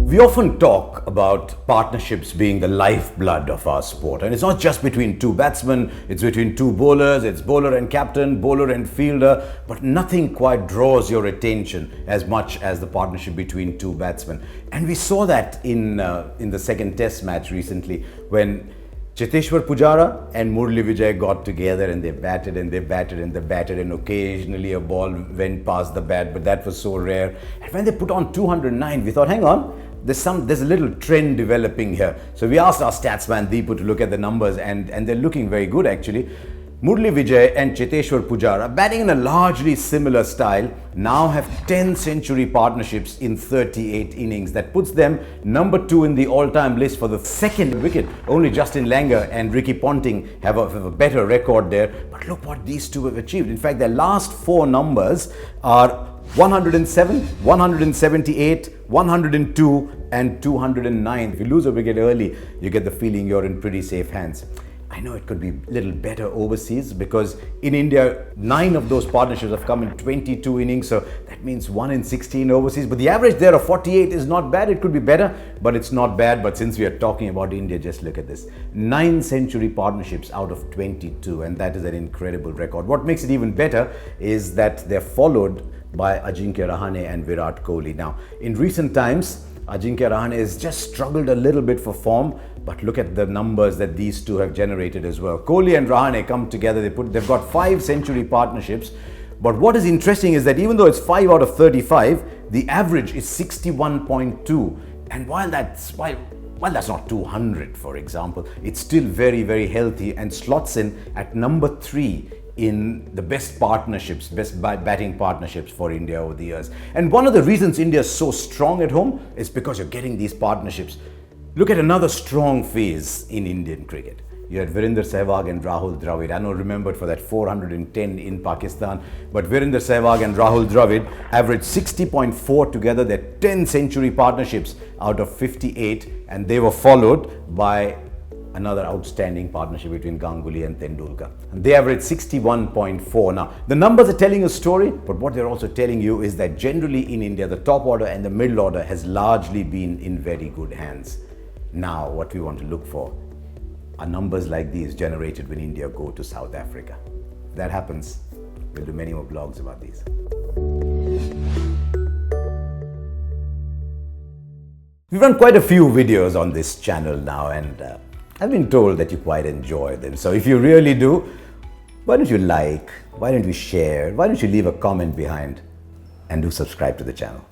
We often talk about partnerships being the lifeblood of our sport, and it's not just between two batsmen, it's between two bowlers, it's bowler and captain, bowler and fielder, but nothing quite draws your attention as much as the partnership between two batsmen. And we saw that in the second test match recently when Cheteshwar Pujara and Murali Vijay got together and they batted and they batted and they batted, and occasionally a ball went past the bat, but that was so rare. And when they put on 209, we thought, hang on, there's a little trend developing here. So we asked our stats man Deepu to look at the numbers, and they're looking very good actually. Murali Vijay and Cheteshwar Pujara, batting in a largely similar style, now have 10-century partnerships in 38 innings. That puts them number 2 in the all-time list for the second wicket. Only Justin Langer and Ricky Ponting have a better record there. But look what these two have achieved. In fact, their last 4 numbers are 107, 178, 102 and 209. If you lose a wicket early, you get the feeling you're in pretty safe hands. I know it could be a little better overseas because in India, 9 of those partnerships have come in 22 innings. So that means 1 in 16 overseas. But the average there of 48 is not bad. It could be better, but it's not bad. But since we are talking about India, just look at this. 9-century partnerships out of 22. And that is an incredible record. What makes it even better is that they're followed by Ajinkya Rahane and Virat Kohli. Now, in recent times, Ajinkya Rahane has just struggled a little bit for form, but look at the numbers that these two have generated as well. Kohli and Rahane come together, they've got 5-century partnerships. But what is interesting is that even though it's 5 out of 35, the average is 61.2. And while that's not 200, for example, it's still very, very healthy and slots in at number 3 in the best batting partnerships for India over the years. And one of the reasons India is so strong at home is because you're getting these partnerships. Look at another strong phase in Indian cricket. You had Virender Sehwag and Rahul Dravid. I know remembered for that 410 in Pakistan, but Virender Sehwag and Rahul Dravid averaged 60.4 together. They're 10-century partnerships out of 58, and they were followed by another outstanding partnership between Ganguly and Tendulkar. And they averaged 61.4. Now, the numbers are telling a story, but what they're also telling you is that generally in India, the top order and the middle order has largely been in very good hands. Now, what we want to look for are numbers like these generated when India go to South Africa. If that happens, we'll do many more blogs about these. We've run quite a few videos on this channel now, and I've been told that you quite enjoy them. So if you really do, why don't you like, why don't you share, why don't you leave a comment behind, and do subscribe to the channel.